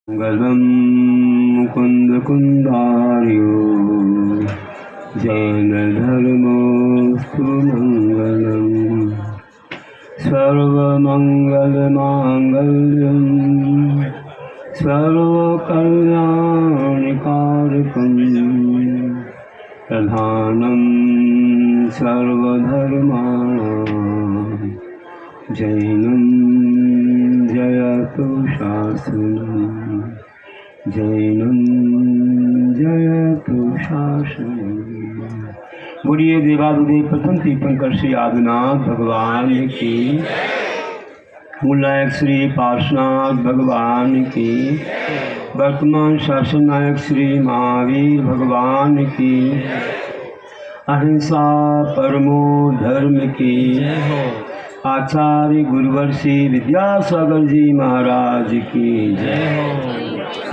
मंगलम मुकुंद कुंदार्यो जैन धर्मोस्तु मंगलम सर्वमंगल मांगल्यम सर्वकल्याणकारकम प्रधानम सर्वधर्माणां जैनम जयतु शासनम जैनम जयतु शासनम। बोलिए देवादिदेव प्रथम तीर्थंकर श्री आदिनाथ भगवान की, मूलनायक श्री पार्श्वनाथ भगवान की, वर्तमान शासन नायक श्री महावीर भगवान की, अहिंसा परमो धर्म की, आचार्य गुरुवर श्री विद्यासागर जी महाराज की जय हो।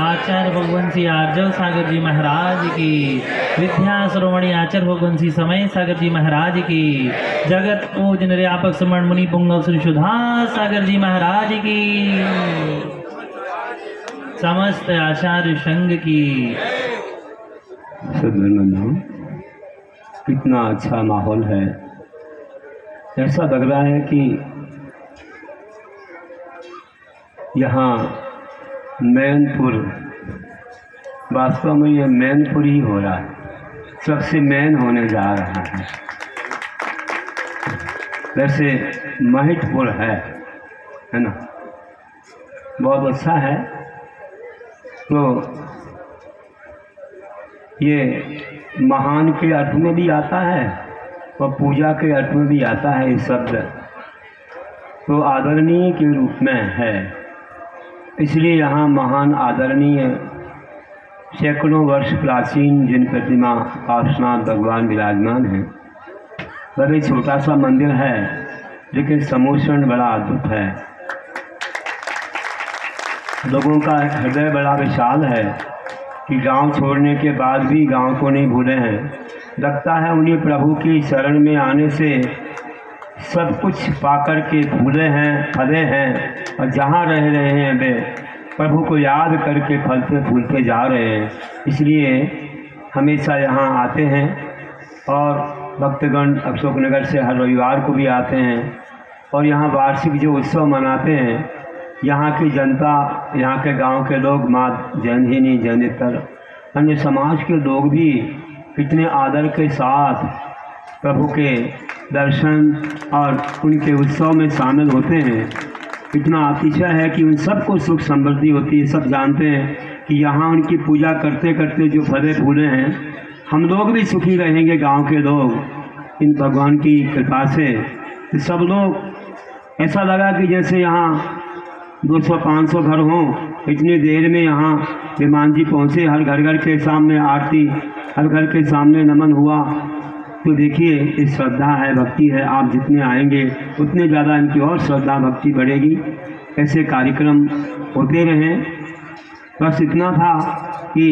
आचार्य भगवान श्री आर्जव सागर जी महाराज की, विद्या श्रोमणी आचार्य भगवान श्री समय सागर जी महाराज की, जगत पूजन व्यापक समण मुनि पुंगव श्री सुधा सागर जी महाराज की, समस्त आचार्य संघ की। सदगुरुनाथ, कितना अच्छा माहौल है। ऐसा लग रहा है कि यहाँ मैनपुर, वास्तव में ये मैनपुर ही हो रहा है, सबसे मैन होने जा रहा है। वैसे महितपुर है ना, बहुत अच्छा है। तो ये महान के अर्थ में भी आता है और पूजा के अर्थ में भी आता है। ये शब्द तो आदरणीय के रूप में है, इसलिए यहाँ महान आदरणीय सैकड़ों वर्ष प्राचीन जिन प्रतिमा पार्श्वनाथ भगवान विराजमान हैं। बड़े छोटा सा मंदिर है, लेकिन समोषण बड़ा अद्भुत है। लोगों का हृदय बड़ा विशाल है कि गांव छोड़ने के बाद भी गांव को नहीं भूले हैं। लगता है उन्हीं प्रभु की शरण में आने से सब कुछ पाकर के भूले हैं, फले हैं, और जहाँ रह रहे हैं वे प्रभु को याद करके फलते फूलते जा रहे हैं। इसलिए हमेशा यहाँ आते हैं और भक्तगण अशोकनगर से हर रविवार को भी आते हैं और यहाँ वार्षिक जो उत्सव मनाते हैं। यहाँ की जनता, यहाँ के गांव के लोग, माँ जैन ही नहीं जैनेतर अन्य समाज के लोग भी कितने आदर के साथ प्रभु के दर्शन और उनके उत्सव में शामिल होते हैं। इतना अतिशय है कि उन सबको सुख समृद्धि होती है। सब जानते हैं कि यहाँ उनकी पूजा करते करते जो फले फूले हैं, हम लोग भी सुखी रहेंगे। गांव के लोग इन भगवान की कृपा से सब लोग, ऐसा लगा कि जैसे यहाँ 200-500 घर हों। इतनी देर में यहाँ विमान जी पहुँचे, हर घर घर के सामने आरती, हर घर के सामने नमन हुआ। तो देखिए, ये श्रद्धा है, भक्ति है। आप जितने आएंगे उतने ज़्यादा इनकी और श्रद्धा भक्ति बढ़ेगी। ऐसे कार्यक्रम होते रहें। बस इतना था कि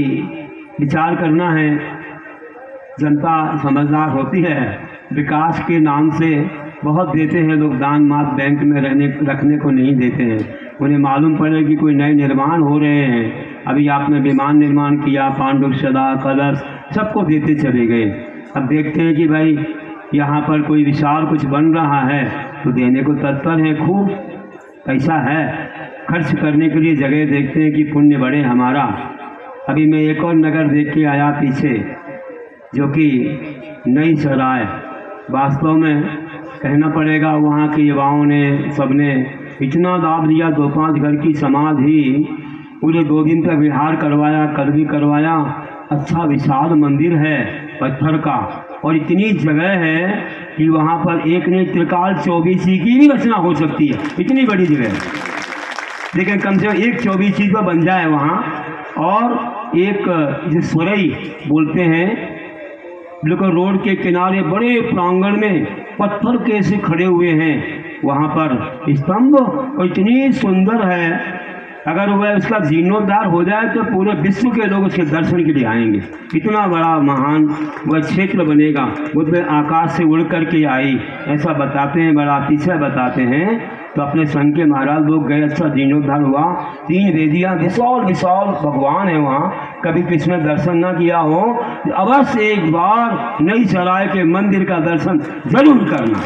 विचार करना है। जनता समझदार होती है, विकास के नाम से बहुत देते हैं लोग दान, मात बैंक में रखने को नहीं देते हैं। उन्हें मालूम पड़े कि कोई नए निर्माण हो रहे हैं। अभी आपने विमान निर्माण किया, पांडुक्षदा, कलश, सबको देते चले गए। अब देखते हैं कि भाई यहाँ पर कोई विशाल कुछ बन रहा है तो देने को तत्पर है, खूब पैसा है खर्च करने के लिए। जगह देखते हैं कि पुण्य बढ़े हमारा। अभी मैं एक और नगर देख के आया पीछे, जो कि नई सराय। वास्तव में कहना पड़ेगा वहाँ के युवाओं ने, सबने इतना लाभ लिया। 2-5 घर की समाज ही पूरे 2 दिन तक विहार करवाया, कल भी करवाया। अच्छा विशाल मंदिर है पत्थर का, और इतनी जगह है कि वहाँ पर एक नहीं त्रिकाल 24 की भी रचना हो सकती है। इतनी बड़ी जगह है, लेकिन कम से कम एक 24 का बन जाए वहाँ। और एक जो सुरई बोलते हैं, बिल्कुल रोड के किनारे बड़े प्रांगण में पत्थर कैसे खड़े हुए हैं वहाँ पर स्तंभ, और इतनी सुंदर है। अगर वह उसका जीर्णोद्धार हो जाए तो पूरे विश्व के लोग उसके दर्शन के लिए आएंगे। इतना बड़ा महान वह क्षेत्र बनेगा। बुद्ध आकाश से उड़ कर के आई, ऐसा बताते हैं, बड़ा अतिशय बताते हैं तो अपने संग के महाराज लोग गए, अच्छा जीर्णोद्धार हुआ, 3 वेदियाँ, विशाल विशाल भगवान है वहाँ, कभी किसी ने दर्शन ना किया हो, अवश्य एक बार नई सराय के मंदिर का दर्शन जरूर करना।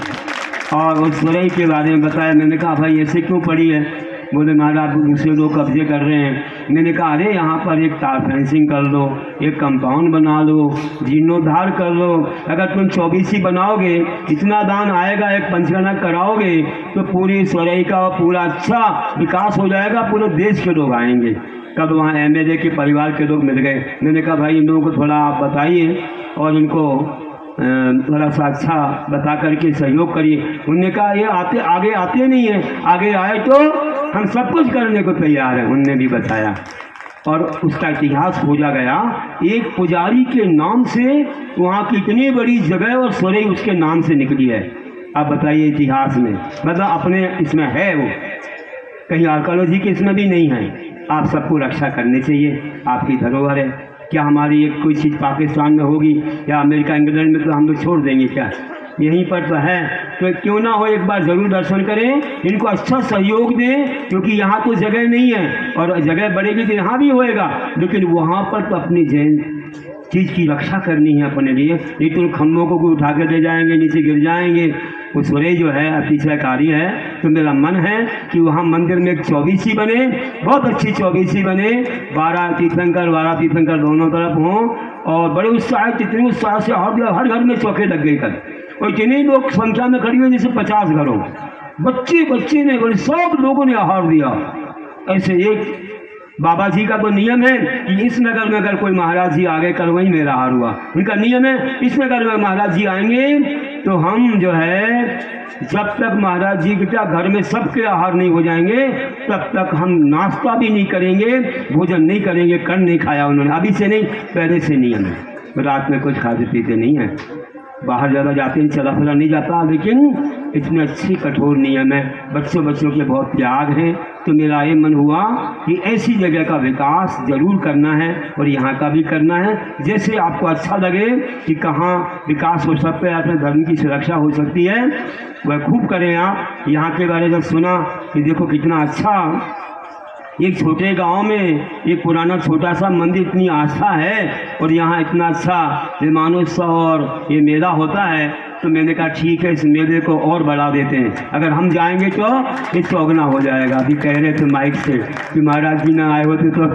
और उस सुरई के बारे में बताया। मैंने कहा भाई ऐसे क्यों पड़ी है? बोले महाराज दूसरे लोग कब्जे कर रहे हैं। मैंने कहा अरे यहाँ पर एक तार फेंसिंग कर लो, एक कंपाउंड बना लो, जीर्णोद्धार कर लो। अगर तुम 24 बनाओगे, इतना दान आएगा, एक पंचकर्मा कराओगे तो पूरी सुरई का पूरा अच्छा विकास हो जाएगा, पूरे देश के लोग आएंगे। कल वहाँ MLA के परिवार के लोग मिल गए। मैंने कहा भाई इन लोगों को थोड़ा आप बताइए और इनको थोड़ा सा अच्छा बता करके सहयोग करिए। उनने कहा ये आगे आते नहीं है, आगे आए तो हम सब कुछ करने को तैयार हैं। उनने भी बताया और उसका इतिहास खोजा गया। एक पुजारी के नाम से वहाँ की इतनी बड़ी जगह और सुरई उसके नाम से निकली है। आप बताइए इतिहास में, मतलब अपने इसमें है, वो कहीं आर्कोलॉजी के इसमें भी नहीं है। आप सबको रक्षा करनी चाहिए, आपकी धरोहर है। क्या हमारी एक कोई चीज़ पाकिस्तान में होगी या अमेरिका इंग्लैंड में तो हम लोग छोड़ देंगे क्या? यहीं पर तो है, तो क्यों ना हो एक बार ज़रूर दर्शन करें, इनको अच्छा सहयोग दें, क्योंकि यहाँ तो जगह नहीं है और जगह बढ़ेगी तो यहाँ भी होएगा, लेकिन वहाँ पर तो अपनी जैन चीज़ की रक्षा करनी है अपने लिए। नहीं तो खम्भों को कोई उठा कर ले जाएंगे, नीचे गिर जाएंगे। वो सुरई जो है अतिशयकारी है। तो मेरा मन है कि वहाँ मंदिर में एक 24 बने, बहुत अच्छी 24 बने, 12 तीर्थंकर दोनों तरफ हों और बड़े उत्साह, कितने उत्साह से हर घर में चौके लग गई कल, और इतने लोग संख्या में खड़ी हुई जैसे 50 घर हो। बच्चे ने बड़े सब लोगों ने आहार दिया। ऐसे एक बाबा जी का तो नियम है कि इस नगर में अगर कोई महाराज जी आगे, कल वहीं मेरा आहार हुआ, उनका नियम है इस नगर में महाराज जी आएंगे तो हम जो है जब तक महाराज जी के घर में सबके आहार नहीं हो जाएंगे तब तक हम नाश्ता भी नहीं करेंगे, भोजन नहीं करेंगे। कर नहीं खाया उन्होंने, अभी से नहीं, पहले से नियम है। रात में कुछ खाते पीते नहीं है, बाहर ज़्यादा जाते हैं, चला फिरा नहीं जाता, लेकिन इतने अच्छी कठोर नियम है। बच्चों के बहुत त्याग हैं। तो मेरा ये मन हुआ कि ऐसी जगह का विकास जरूर करना है और यहाँ का भी करना है। जैसे आपको अच्छा लगे कि कहाँ विकास हो सकता है, अपने धर्म की सुरक्षा हो सकती है, वह खूब करें आप। यहाँ के बारे में सुना कि देखो कितना अच्छा, एक छोटे गांव में एक पुराना छोटा सा मंदिर, इतनी आस्था है और यहाँ इतना अच्छा विमानोत्सव और ये मेला होता है। तो मैंने कहा ठीक है, इस मेले को और बढ़ा देते हैं। अगर हम जाएंगे तो ये चौगुना हो जाएगा। अभी कह रहे थे माइक से कि महाराज जी ना आए होते तो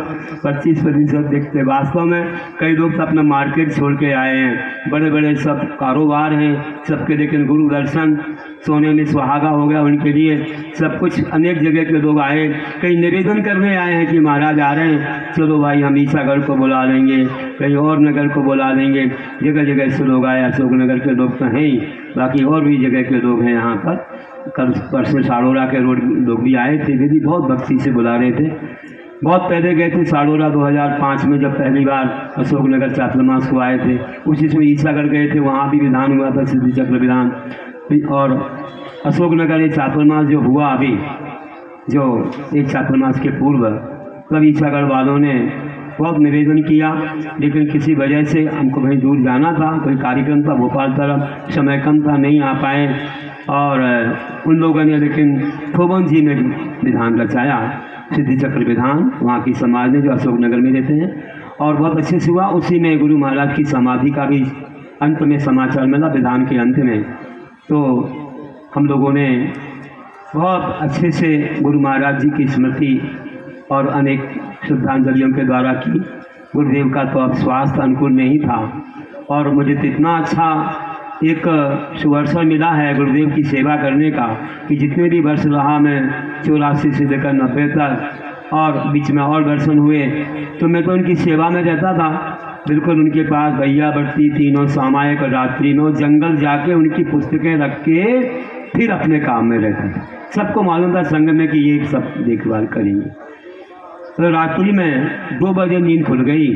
25% देखते। वास्तव में कई लोग तो अपना मार्केट छोड़ के आए हैं, बड़े बड़े सब कारोबार हैं सबके, लेकिन गुरु दर्शन सोने में सुहागा हो गया उनके लिए। सब कुछ अनेक जगह के लोग आए, कई निवेदन करने आए हैं कि महाराज आ रहे हैं, चलो भाई हम ईसागढ़ को बुला लेंगे, कहीं और नगर को बुला लेंगे। जगह जगह से लोग आए, अशोक नगर के लोग तो हैं ही, बाकी और भी जगह के लोग हैं यहाँ पर। कल परसों साड़ोरा के लोग भी आए थे, वे भी बहुत भक्ति से बुला रहे थे। बहुत पहले गए थे साड़ोरा 2005 में, जब पहली बार अशोक नगर चातुर्मास को आए थे। उसी समय ईसागढ़ गए थे, वहाँ भी विधान हुआ था, सिद्धि चक्र विधान। और अशोक नगर ये चातुर्मास जो हुआ अभी, जो एक चातुर्मास के पूर्व, तब ईसागढ़ वालों ने बहुत निवेदन किया, लेकिन किसी वजह से हमको कहीं दूर जाना था, कोई कार्यक्रम था भोपाल तरफ, समय कम था, नहीं आ पाए। और उन लोगों ने लेकिन थोबन जी में विधान रचाया, सिद्धि चक्र विधान, वहाँ की समाज ने जो अशोक नगर में रहते हैं, और बहुत अच्छे से हुआ। उसी में गुरु महाराज की समाधि का भी अंत में समाचार मिला, विधान के अंत में। तो हम लोगों ने बहुत अच्छे से गुरु महाराज जी की स्मृति और अनेक श्रद्धांजलियों के द्वारा की। गुरुदेव का तो अब स्वास्थ्य अनुकूल नहीं था, और मुझे तो इतना अच्छा एक सुअवसर मिला है गुरुदेव की सेवा करने का कि जितने भी वर्ष रहा मैं 84 से लेकर 90 तक, और बीच में और दर्शन हुए, तो मैं तो उनकी सेवा में रहता था। बिल्कुल उनके पास भैया बरती तीनों सामायिक रात्रि में जंगल जाके उनकी पुस्तकें रख के फिर अपने काम में रहते थे। सबको मालूम था संग में कि ये सब देखभाल करेंगे। तो रात्रि में 2 बजे नींद खुल गई,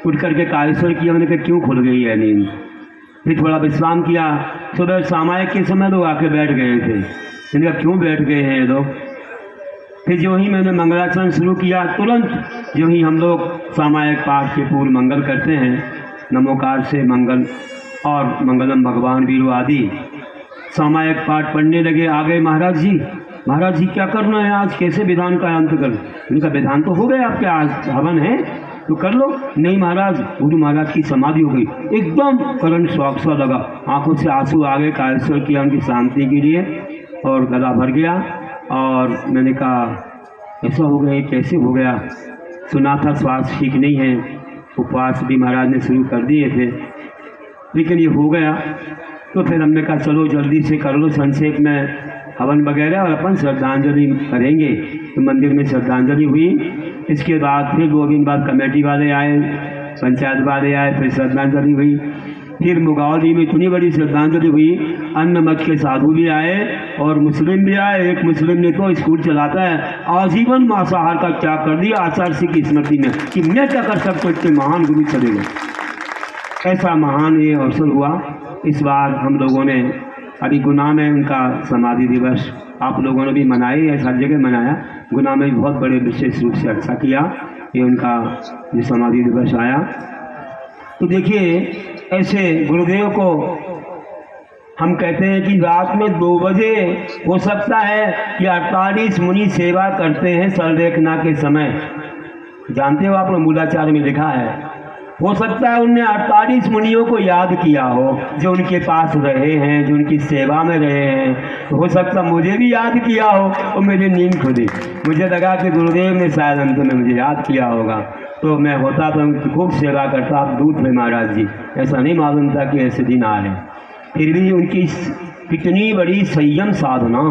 उठ करके कालेश्वर किया। मैंने कहा क्यों खुल गई है नींद? फिर थोड़ा विश्राम किया। सुबह सामायिक के समय लोग आके बैठ गए थे। मैंने कहा क्यों बैठ गए हैं ये लोग? फिर जो ही मैंने मंगलाचरण शुरू किया, तुरंत जो ही हम लोग सामायिक पाठ के पूर्व मंगल करते हैं, नमोकार से मंगल और मंगलम भगवान वीरो आदि सामायिक पाठ पढ़ने लगे। आ गए महाराज जी, महाराज जी क्या करना है आज, कैसे विधान का अंत कर? उनका विधान तो हो गया, आपके आज हवन है तो कर लो। नहीं महाराज, गुरु महाराज की समाधि हो गई, एकदम करंट शॉक सा लगा, आंखों से आंसू आ गए, कायस्वर किया उनकी शांति के लिए और गला भर गया। और मैंने कहा ऐसा हो गया, कैसे हो गया? सुना था स्वास्थ्य ठीक नहीं है, उपवास भी महाराज ने शुरू कर दिए थे, लेकिन ये हो गया। तो फिर हमने कहा चलो जल्दी से कर लो संक्षेप में हवन वगैरह और अपन श्रद्धांजलि करेंगे। तो मंदिर में श्रद्धांजलि हुई। इसके बाद फिर 2 दिन बाद कमेटी वाले आए, पंचायत वाले आए, फिर श्रद्धांजलि हुई। फिर मुगावली में इतनी बड़ी श्रद्धांजलि हुई, अन्य मत के साधु भी आए और मुस्लिम भी आए। एक मुस्लिम ने तो स्कूल चलाता है, आजीवन मांसाहार का त्याग कर दिया आचार्य सिंह की स्मृति में कि मैं क्या कर सकता हूँ, इतने महान गुरु चले गए। ऐसा महान ये अवसर हुआ। इस बार हम लोगों ने अभी गुना में उनका समाधि दिवस आप लोगों ने भी मनाई है, हर जगह मनाया। गुना में भी बहुत बड़े विशेष रूप से अच्छा किया ये उनका जो समाधि दिवस आया। तो देखिए ऐसे गुरुदेव को हम कहते हैं कि रात में 2 बजे हो सकता है कि 48 मुनि सेवा करते हैं सर्वदेखना के समय। जानते हो आप लोग, मूलाचार्य में लिखा है। हो सकता है उनने 48 मुनियों को याद किया हो जो उनके पास रहे हैं, जो उनकी सेवा में रहे हैं। हो सकता मुझे भी याद किया हो और मेरी नींद खुली, मुझे लगा कि गुरुदेव ने शायद अंत में मुझे याद किया होगा, तो मैं होता तो उनकी खूब सेवा करता। आप दूत थे महाराज जी, ऐसा नहीं मालूम था कि ऐसे दिन आ रहे। फिर भी उनकी कितनी बड़ी संयम साधना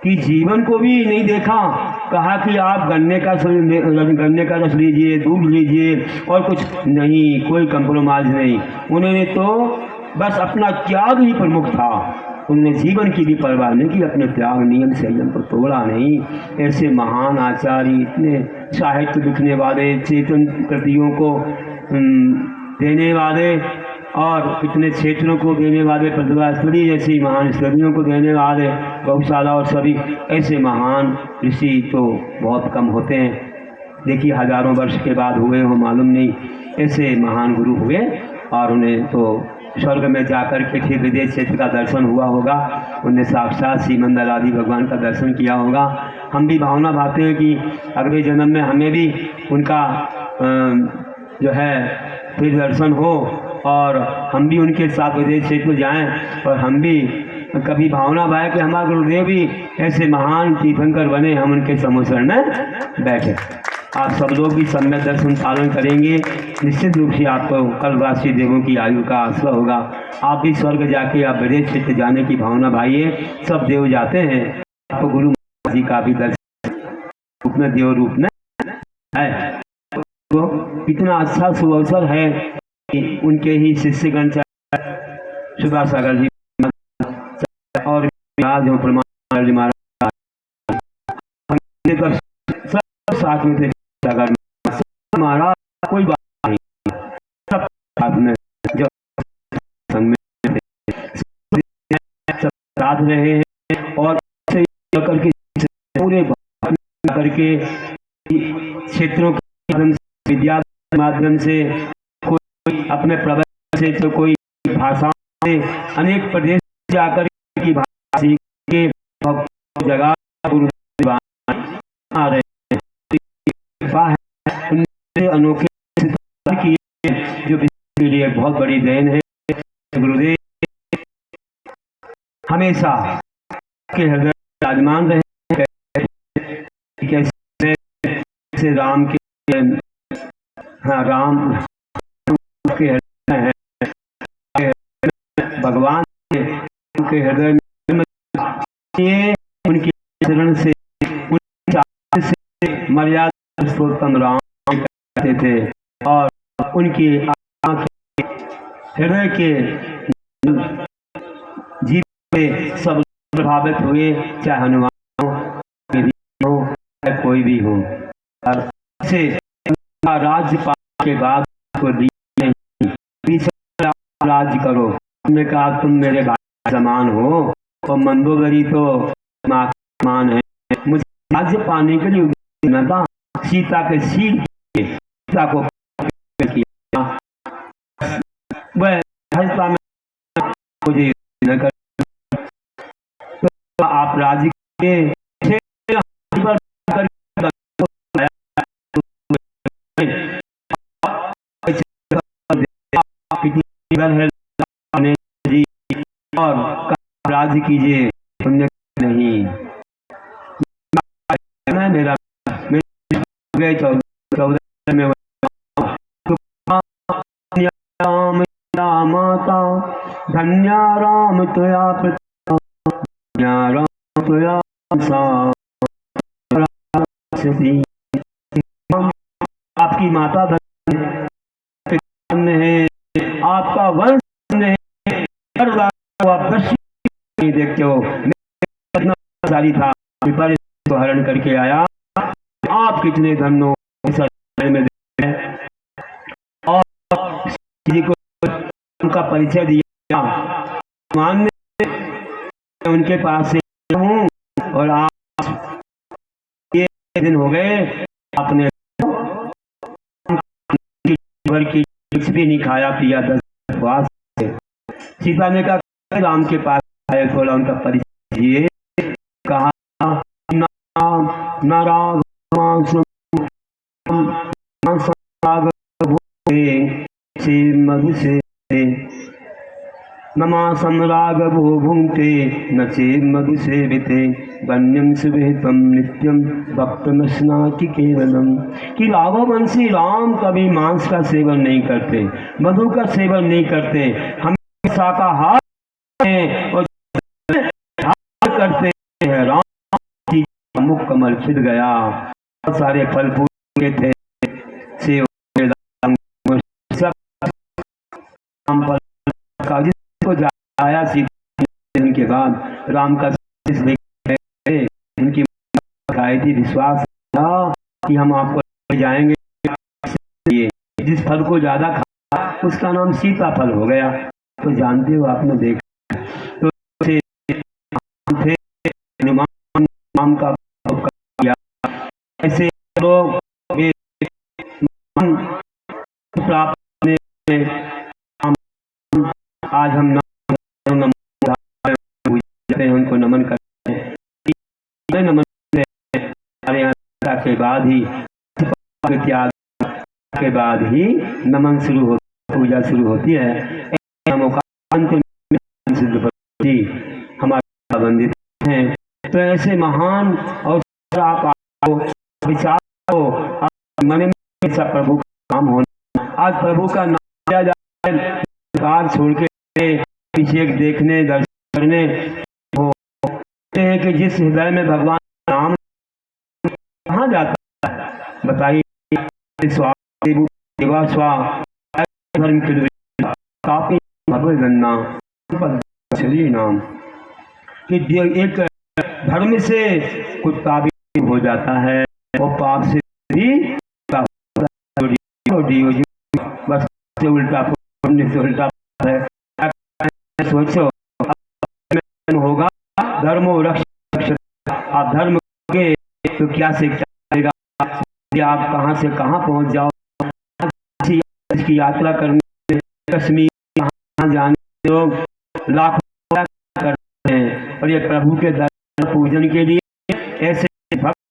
कि जीवन को भी नहीं देखा। कहा कि आप गन्ने का रस लीजिए, दूध लीजिए और कुछ नहीं, कोई कंप्रोमाइज नहीं। उन्होंने तो बस अपना त्याग ही प्रमुख था, उन्होंने जीवन की भी परवाह नहीं की, अपने त्याग नियम संयम को तोड़ा नहीं। ऐसे महान आचार्य, इतने साहित्य लिखने वाले, चेतन कृतियों को देने वाले और कितने क्षेत्रों को देने वाले, प्रतिभा स्तरी जैसी महान स्तरियों को देने वाले, गौशाला और सभी ऐसे महान ऋषि तो बहुत कम होते हैं। देखिए हजारों वर्ष के बाद हुए हो मालूम नहीं, ऐसे महान गुरु हुए और उन्हें तो स्वर्ग में जाकर के फिर विदेश क्षेत्र का दर्शन हुआ होगा, उन्हें साक्षात श्रीमंदर आदि भगवान का दर्शन किया होगा। हम भी भावना भाते हैं कि अगले जन्म में हमें भी उनका जो है फिर दर्शन हो और हम भी उनके साथ विदेश क्षेत्र जाएं और हम भी कभी भावना भाए कि हमारे गुरुदेव भी ऐसे महान तीर्थंकर बने, हम उनके समोसरण में बैठे। आप सब लोग भी सम्यक दर्शन पालन करेंगे, निश्चित रूप से आपको कल राशि देवों की आयु का आश्रय होगा। आप भी स्वर्ग जाके आप विदेश क्षेत्र जाने की भावना भाइये, सब देव जाते हैं। आपको गुरु महाराज जी का भी दर्शन रूप में देव रूप में है, तो कितना अच्छा सुअवसर है कि उनके ही शिष्यगण सुधा सागर जी और प्रमाण महाराज सब साथ में थे। महाराज कोई बात नहीं, सब साथ में जब संग में सब साथ रहे हैं और करके पूरे करके क्षेत्रों के विद्या के माध्यम से, कोई अपने प्रबंध से, तो कोई भाषा से, अनेक प्रदेश जाकर की भाषा सीख के जगह गुरु आ रहे हैं। अनोखे किए जो के लिए बहुत बड़ी देन है। गुरुदेव हमेशा के हृदय विराजमान रहे, कैसे राम के राम के हृदय है, भगवान के हृदय में उनके चरण से मर्यादा पुरुषोत्तम राम कहते थे और उनकी हृदय के जीवन में सब प्रभावित हुए, चाहे हनुमान हो चाहे कोई भी हो। और से राज्य पाने के बाद को नहीं, राज्य करो। उन्होंने कहा तुम मेरे भाई समान हो और मंदोदरी तो मां समान है। मुझे राज्य पाने के लिए था, सीता के सीता को किया, वह में मुझे न कर। तो आप राज्य के और राज्य कीजिए, तुमने नहीं मेरा गए 14 में राम माता धन्या राम तुया पिता धन्या राम तुया आपकी माता धन्य है, आपका वंश धन्य है। आप नहीं देखते हो, मैं सारी था तो हरण करके आया, आप कितने धन्य में और जी को उनका परिचय दिया, मान में उनके पास से हूँ और आप ये दिन हो गए आपने भर की कुछ भी नहीं खाया पिया 10 उपवास से। सीता ने कहा राम के पास आए, थोड़ा उनका परिचय दिए, कहा नाराग से मधु से नमा सम्राग भो भुंक्ते न चे मधु से विते वन्यम सुविहितम नित्यम भक्तमस्नाति केवलम। कि राघववंशी राम कभी मांस का सेवन नहीं करते, मधु का सेवन नहीं करते, हम शाकाहार और करते हैं। राम की मुख कमल खिल गया, बहुत सारे फल फूल के थे, सेव जिसको जाया के बाद राम का उनकी खाई थी, विश्वास था कि हम आपको ले जाएंगे। जिस फल को ज्यादा खाया उसका नाम सीता फल हो गया, तो जानते हो आपने देखा। तो थे नाम का ऐसे लोग प्राप्त आज हम उनको नमन करते हैं, नमन के बाद ही त्याग के बाद ही नमन शुरू हो, पूजा शुरू होती है। हमारे बंदित हैं, तो ऐसे महान और विचार मन में प्रभु का काम होना। आज प्रभु का नाम लिया जाए, कार छोड़ के अभिषेक देखने दर्शन करने होते हैं कि जिस हृदय में भगवान नाम कहाँ जाता है बताइए। धर्म के काफी गन्ना नाम कि एक धर्म से कुत्ता भी हो जाता है और पाप से भी बस से उल्टा से उल्टा है। सोचो होगा धर्म रक्ष, आप धर्म के तो क्या शिक्षा देगा, आप कहाँ से कहाँ पहुँच जाओ। इसकी यात्रा करने कश्मीर कहाँ जाने लोग लाखों करते हैं, और ये प्रभु के दर्शन पूजन के लिए ऐसे भक्त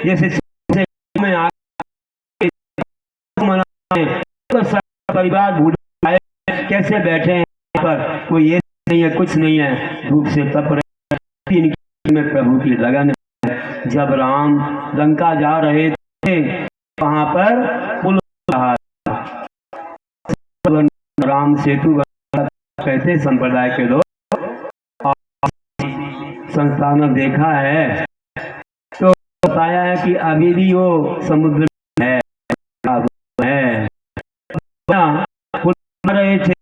जैसे में तो सब परिवार भूल कैसे बैठे हैं पर कोई ये नहीं है, कुछ नहीं है, धूप से तप रहे में प्रभु की लगन है। जब राम लंका जा रहे थे वहां पर पुल राम सेतु कहते संप्रदाय के लोग संस्थान देखा है तो बताया है कि अभी भी वो समुद्र है रहे थे।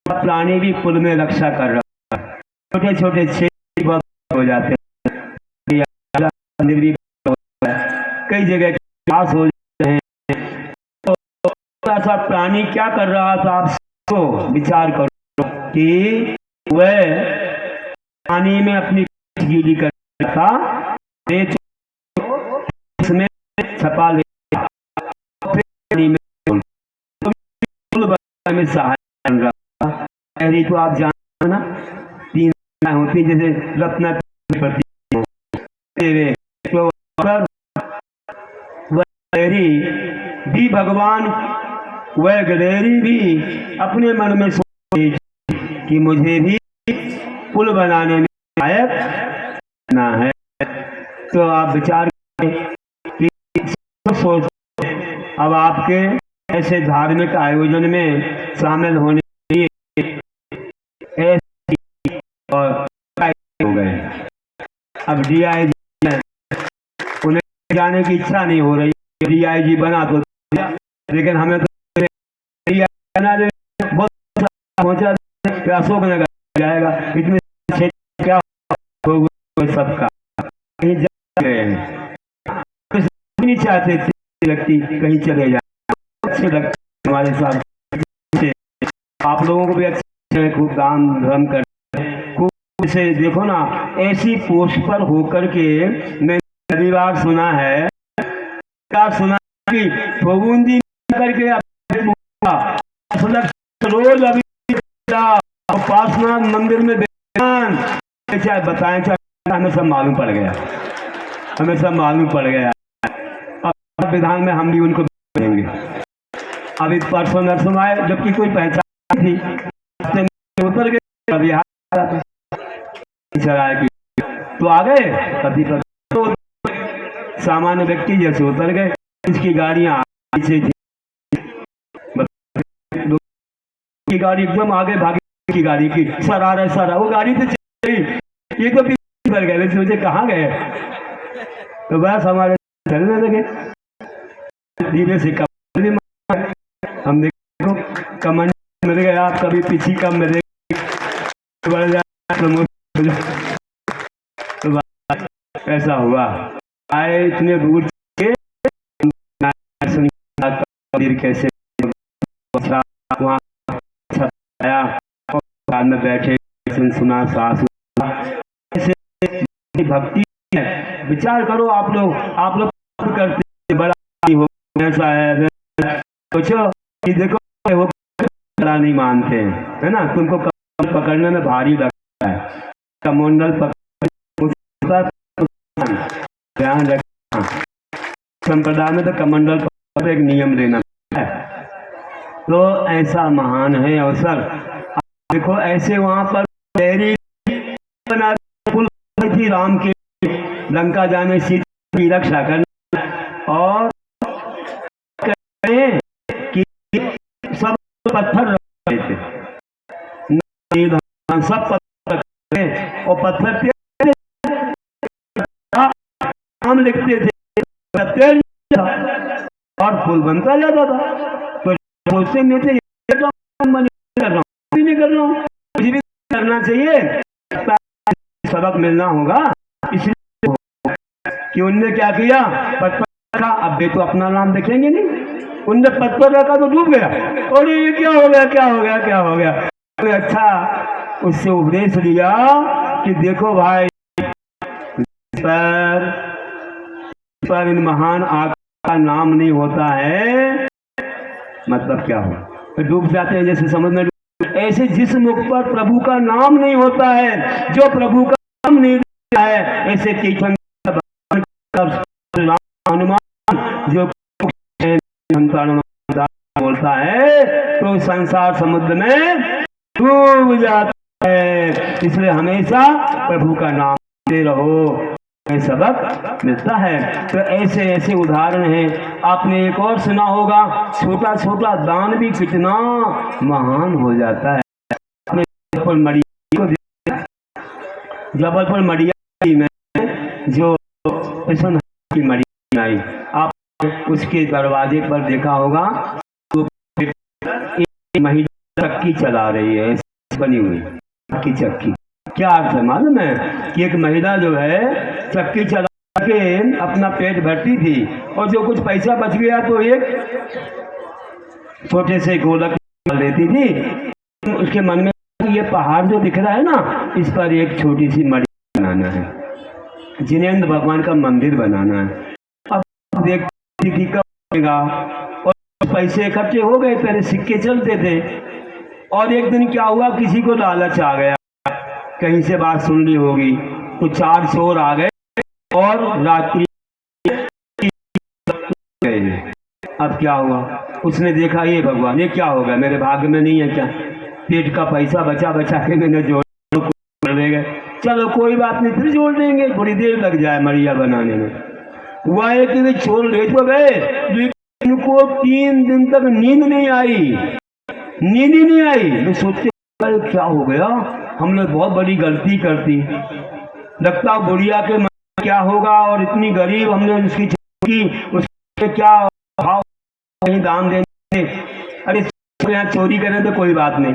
प्राणी भी पुल में रक्षा कर रहा है, छोटे छोटे छेद हो जाते हैं, कई जगह पास हो जाते हैं। तो ऐसा प्राणी क्या कर रहा था, आप तो विचार करो कि वह पानी में अपनी गीली कर था, उसमें छपा ले में सहाय बन रहा। पहली तो आप जानते ना 3 होती जैसे रत्न गिलहरी भी भगवान, वह गिलहरी भी अपने मन में सोची कि मुझे भी पुल बनाने में लायक ना है। तो आप विचार करें कि सोच अब आपके ऐसे धार्मिक आयोजन में शामिल होने के लिए ऐसे और हो गए। अब DIG उन्हें जाने की इच्छा नहीं हो रही, DIG बना तो दिया, लेकिन हमें तो बहुत पहुंचा अशोक नगर जाएगा, इसमें क्या सबका कहीं जा रहे हैं, नहीं चाहते व्यक्ति कहीं चले जाए, अच्छे लगते हमारे साथ। आप लोगों को भी अच्छे खूब दान धर्म करते हैं, खूब से देखो ना, ऐसी पोस्ट पर होकर के मैं रविवार सुना है, क्या सुना कि फगुंदी करके रोज अभी पासनाथ मंदिर में चाहे बताएं चाहे हमें सब मालूम पड़ गया, हमें सब मालूम पड़ गया। अब विधान में हम भी उनको देंगे। अभी परसों नरसों आए, जबकि कोई पहचान थी, उतर गए, अभी चला की तो आ गए, कभी तो सामान्य व्यक्ति जैसे उतर गए। इसकी गाड़ियां पीछे थी, की गाड़ी एकदम आगे भागी की गाड़ी की, सर आ रहा है सर, वो गाड़ी तो चल रही, ये तो पीछे उतर गए, सोचे कहाँ गए, तो बस हमारे चलने लगे धीरे से। हम देखो कमेंट मिल गया, कभी पीछे कम मिले बढ़ जाए, तो ऐसा हुआ। आए इतने दूर के कैसे वहाँ में बैठे सुना सास भक्ति है। विचार करो आप लोग करते बड़ा हो, ऐसा है, सोचो कि देखो वो बड़ा नहीं मानते है ना, तुमको पकड़ने में भारी लगता है, कमंडल पकड़ ध्यान रखना। संप्रदाय में तो कमंडल पर एक नियम देना है, तो ऐसा महान है अवसर। देखो ऐसे वहां पर पुल थी राम के लंका जाने सीता की रक्षा करना, और कि सब पत्थर रखे थे, सब पत्थर रखे और पत्थर नाम लिखते थे और फूल बनता जाता था। तो सोचते नहीं थे नहीं कर रहा हूँ, मुझे भी करना चाहिए, सबक मिलना होगा। इसलिए कि उनने क्या किया, पत्थर रखा, अब वे तो अपना नाम देखेंगे नहीं, उनने पत्थर रखा तो डूब गया, और ये क्या हो गया क्या हो गया क्या हो गया। तो अच्छा उससे उपदेश लिया कि देखो भाई, पर इन महान आका का नाम नहीं होता है, मतलब क्या हो, तो डूब जाते हैं जैसे समुद्र में। ऐसे जिस मुख पर प्रभु का नाम नहीं होता है, जो प्रभु का नाम नहीं होता है, ऐसे तीर्थन हनुमान जो बोलता है तो संसार समुद्र में डूब जाता है। इसलिए हमेशा प्रभु का नाम दे रहो, सबक मिलता है। तो ऐसे ऐसे उदाहरण हैं। आपने एक और सुना होगा, छोटा छोटा दान भी कितना महान हो जाता है। जबलपुर मड़िया में जो की मड़िया आई, आप उसके दरवाजे पर देखा होगा तो एक महिला चक्की चला रही है, बनी हुई चक्की। क्या अर्थ है मालूम है कि एक महिला जो है चक्की चला के अपना पेट भरती थी, और जो कुछ पैसा बच गया तो एक छोटे से गोलक लेती थी। उसके मन में ये पहाड़ जो दिख रहा है ना, इस पर एक छोटी सी मड़ी बनाना है, जिनेंद्र भगवान का मंदिर बनाना है। अब देखती थी कब बनेगा, और पैसे इकट्ठे हो गए, पहले सिक्के चलते थे। और एक दिन क्या हुआ, किसी को लालच आ गया, कहीं से बात सुन ली होगी, तो 4 चोर आ गए और रात्रि गए। अब क्या हुआ, उसने देखा ये भगवान ये क्या हो गया, मेरे भाग्य में नहीं है क्या, पेट का पैसा बचा बचा के मैंने जोड़ दे गए, चलो कोई बात नहीं फिर जोड़ देंगे, थोड़ी देर लग जाए मरिया बनाने में। हुआ है कि वे छोड़ ले तो गए, लेकिन उनको 3 दिन तक नींद नहीं आई, नींद ही नहीं आई। मैं सोचते क्या हो गया, हमने बहुत बड़ी गलती कर दी, लगता बुढ़िया के मन क्या होगा, और इतनी गरीब हमने उसकी की, उसके क्या भाव कहीं दान देने, अरे यहाँ चोरी करें तो कोई बात नहीं,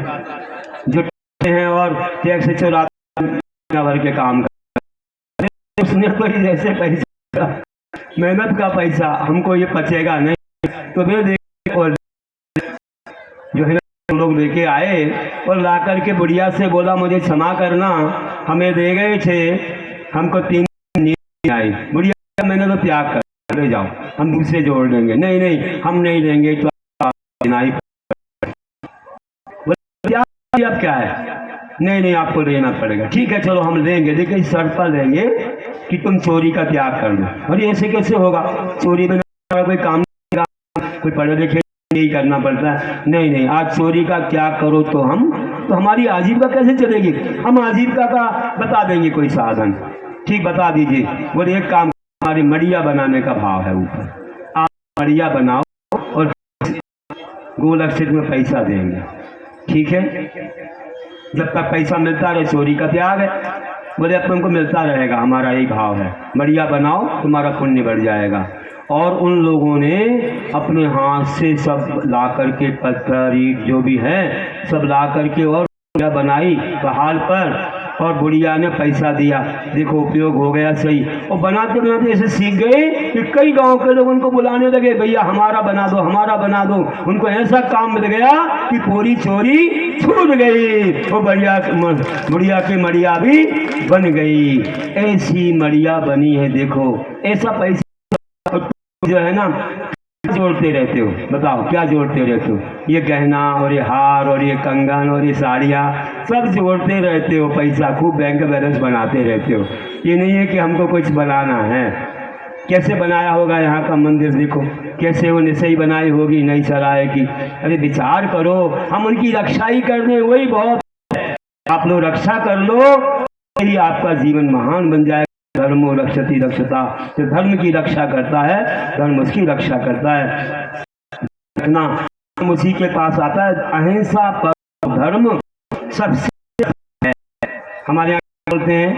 जो हैं और टैक्स चोरा भर के काम कर, उसने कोई जैसे पैसा मेहनत का पैसा हमको ये पचेगा नहीं, तो फिर देख और जो है लोग लेके आए और ला करके बुढ़िया से बोला मुझे क्षमा करना, हमें दे गए थे, हमको 3 नहीं आई। बुढ़िया मैंने तो त्याग कर, ले जाओ हम दूसरे जोड़ देंगे। नहीं नहीं हम नहीं लेंगे, तो अब क्या है, नहीं नहीं आपको लेना पड़ेगा, ठीक है चलो हम लेंगे, लेकिन इस शर्त पर लेंगे कि तुम चोरी का त्याग कर दो। और ऐसे कैसे होगा, चोरी में कोई काम नहीं, कोई पढ़े लिखे नहीं करना पड़ता है, नहीं नहीं आज चोरी का त्याग करो तो हमारी आजीविका कैसे चलेगी, हम आजीविका का बता देंगे कोई साधन, ठीक बता दीजिए। बोले एक काम, हमारी मड़िया बनाने का भाव है ऊपर, आप मड़िया बनाओ और गोलक्षित में पैसा देंगे, ठीक है, जब तक पैसा मिलता रहे चोरी का त्याग है। बोले अब तुमको मिलता रहेगा, हमारा यही भाव है, बढ़िया बनाओ तुम्हारा पुण्य बढ़ जाएगा। और उन लोगों ने अपने हाथ से सब ला करके पत्थर ईंट जो भी है सब ला करके और बनाई पहाड़ पर, और बुढ़िया ने पैसा दिया, देखो उपयोग हो गया सही। और बनाते बनाते ऐसे सीख गए कि कई गांव के लोग उनको बुलाने लगे, भैया हमारा बना दो हमारा बना दो। उनको ऐसा काम मिल गया कि पूरी चोरी छूट गई, और बुढ़िया की मड़िया भी बन गई। ऐसी मड़िया बनी है, देखो ऐसा पैसा जो है ना, जोड़ते रहते हो, बताओ क्या जोड़ते रहते हो, ये गहना और ये हार और ये कंगन और ये साड़ियाँ सब जोड़ते रहते हो, पैसा खूब बैंक बैलेंस बनाते रहते हो। ये नहीं है कि हमको कुछ बनाना है। कैसे बनाया होगा यहाँ का मंदिर, देखो कैसे वो निसई बनाई होगी नई सराय की, अरे विचार करो, हम उनकी रक्षा ही कर दें वही बहुत है। आप लोग रक्षा कर लो, यही आपका जीवन महान बन जाएगा। धर्मो रक्षति रक्षता, तो धर्म की रक्षा करता है, धर्म उसकी रक्षा करता है। धर्म उसी के पास आता है, अहिंसा पर धर्म सबसे है। हमारे यहाँ बोलते हैं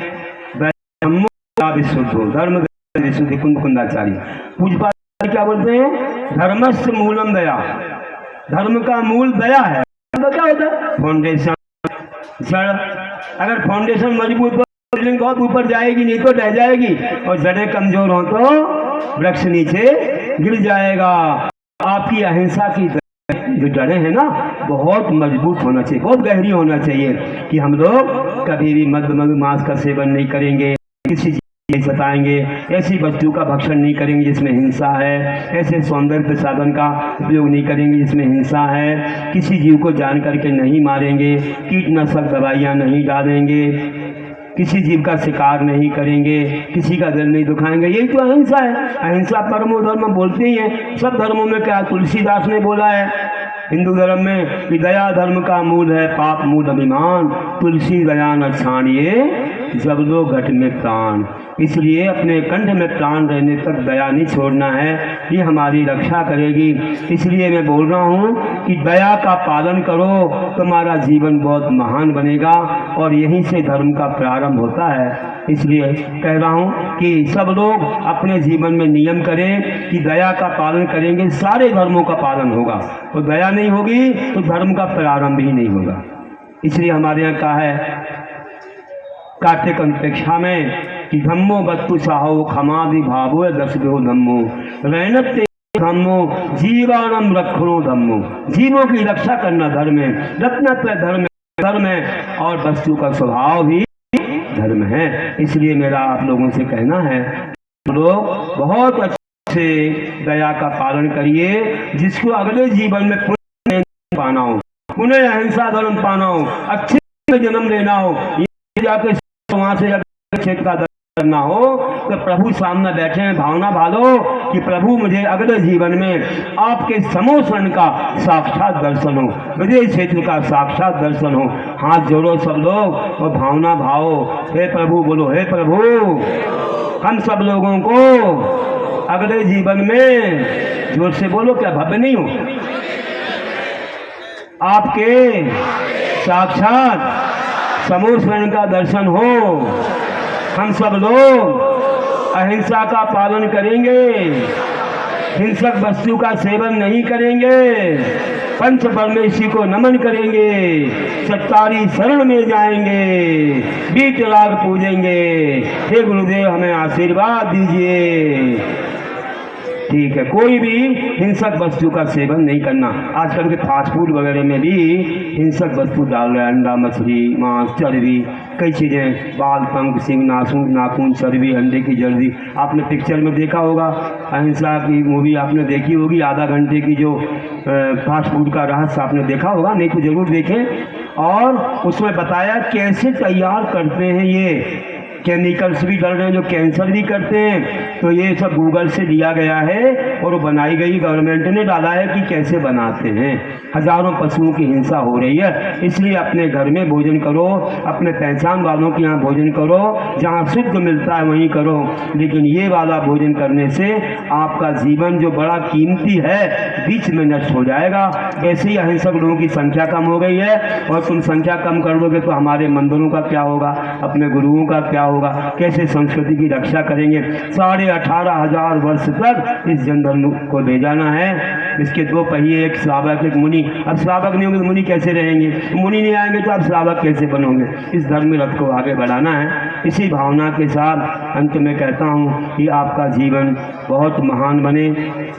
धर्मो विशुद्धो, धर्म विशुद्धि, कुंदाचार्य पूजपाल क्या बोलते हैं, धर्मस्य मूलम दया, धर्म का मूल दया है। क्या होता है, फाउंडेशन जड़, अगर फाउंडेशन मजबूत बिल्डिंग बहुत ऊपर जाएगी, नहीं तो ढह जाएगी, और जड़ें कमजोर हो तो वृक्ष नीचे गिर जाएगा। आपकी अहिंसा की जो जड़ें हैं ना बहुत मजबूत होना चाहिए, बहुत गहरी होना चाहिए, कि हम लोग कभी भी मद मांस का सेवन नहीं करेंगे, किसी चीज नहीं सताएंगे, ऐसी वस्तु का भक्षण नहीं करेंगे जिसमें हिंसा है, ऐसे सौंदर्य साधन का उपयोग नहीं करेंगे जिसमें हिंसा है, किसी जीव को जान करके नहीं मारेंगे, कीटनाशक दवाइयाँ नहीं डालेंगे, किसी जीव का शिकार नहीं करेंगे, किसी का दिल नहीं दुखाएंगे, यही तो अहिंसा है। अहिंसा परमो धर्म बोलते ही हैं सब धर्मों में। क्या तुलसीदास ने बोला है हिंदू धर्म में कि दया धर्म का मूल है, पाप मूल अभिमान, तुलसी दया न छानिए जब लो घट में प्राण। इसलिए अपने कंठ में प्राण रहने तक दया नहीं छोड़ना है, ये हमारी रक्षा करेगी। इसलिए मैं बोल रहा हूँ कि दया का पालन करो, तुम्हारा जीवन बहुत महान बनेगा, और यहीं से धर्म का प्रारंभ होता है। इसलिए कह रहा हूँ कि सब लोग अपने जीवन में नियम करें कि दया का पालन करेंगे, सारे धर्मों का पालन होगा, तो दया नहीं होगी तो धर्म का प्रारंभ ही नहीं होगा। इसलिए हमारे यहाँ कहा है कार्तिक अनुपेक्षा में कि धम्मो बत्तु साहो क्षमादि भावो दशो धम्मो रैनते धम्मो जीवानम रखो धम्मो, जीवों की रक्षा करना धर्म है, रत्नत्व धर्म है, और वस्तु का स्वभाव भी धर्म है। इसलिए मेरा आप लोगों से कहना है लोग बहुत अच्छे से दया का पालन करिए, जिसको अगले जीवन में पुण्य पाना हो, पुण्य अहिंसा धर्म पाना हो, अच्छे जन्म लेना हो, जाके वहां से क्षेत्र का करना हो तो प्रभु सामने बैठे हैं, भावना भालो कि प्रभु मुझे अगले जीवन में आपके समोसन का साक्षात दर्शन हो, विदेश क्षेत्र का साक्षात दर्शन हो। हाथ जोड़ो सब लोग और भावना भाओ, हे प्रभु बोलो, हे प्रभु हम सब लोगों को अगले जीवन में, जोर से बोलो, क्या भव्य नहीं हो, आपके साक्षात समोसन का दर्शन हो। हम सब लोग अहिंसा का पालन करेंगे, हिंसक वस्तु का सेवन नहीं करेंगे, पंच परमेश्वरी को नमन करेंगे, सत्तारी शरण में जाएंगे, बीट राग पूजेंगे। हे गुरुदेव हमें आशीर्वाद दीजिए। ठीक है, कोई भी हिंसक वस्तु का सेवन नहीं करना। आजकल के फास्ट फूड वगैरह में भी हिंसक वस्तु डाल रहे हैं, अंडा, मछली, मांस, चर्बी, कई चीज़ें, बाल, पंख, सिंग, नाखून, चर्बी, अंडे की जर्दी। आपने पिक्चर में देखा होगा, अहिंसा की मूवी आपने देखी होगी, आधा घंटे की जो फास्ट फूड का रहस्य आपने देखा होगा, नहीं तो ज़रूर देखें। और उसमें बताया कैसे तैयार करते हैं, ये केमिकल्स भी डल रहे हैं जो कैंसर भी करते हैं। तो ये सब गूगल से लिया गया है और वो बनाई गई, गवर्नमेंट ने डाला है कि कैसे बनाते हैं। हजारों पशुओं की हिंसा हो रही है, इसलिए अपने घर में भोजन करो, अपने पहचान वालों के यहाँ भोजन करो, जहाँ शुद्ध मिलता है वहीं करो। लेकिन ये वाला भोजन करने से आपका जीवन जो बड़ा कीमती है बीच में नष्ट हो जाएगा। ऐसे ही अहिंसक लोगों की संख्या कम हो गई है, और तुम संख्या कम कर दोगे तो हमारे मंदिरों का क्या होगा, अपने गुरुओं का क्या होगा, कैसे संस्कृति की रक्षा करेंगे। 18,500 वर्ष तक इस जन को ले जाना है। इसके दो पहिए, एक श्रावक एक मुनि। अब श्रावक नहीं होंगे तो मुनि कैसे रहेंगे, मुनि नहीं आएंगे तो आप श्रावक कैसे बनोगे। इस धर्म रथ को आगे बढ़ाना है। इसी भावना के साथ अंत में कहता हूँ कि आपका जीवन बहुत महान बने,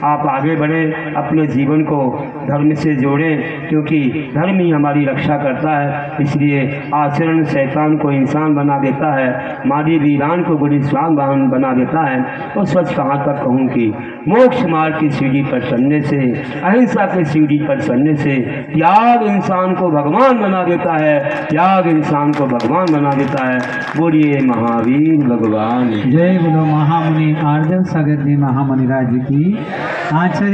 आप आगे बढ़े, अपने जीवन को धर्म से जोड़ें, क्योंकि धर्म ही हमारी रक्षा करता है। इसलिए आचरण शैतान को इंसान बना देता है, माली वीरान को बड़ी स्वान बना देता है। तो सच कहाँ तक कहूँ कि मोक्ष मार्ग की सीढ़ी पर चलने से, अहिंसा की सीढ़ी पर चलने से त्याग इंसान को भगवान बना देता है, त्याग इंसान को भगवान बना देता है। बोलिए महावीर भगवान जय। बोलो महामुनि आर्जव सागर जी महामुनि राज की आचार्य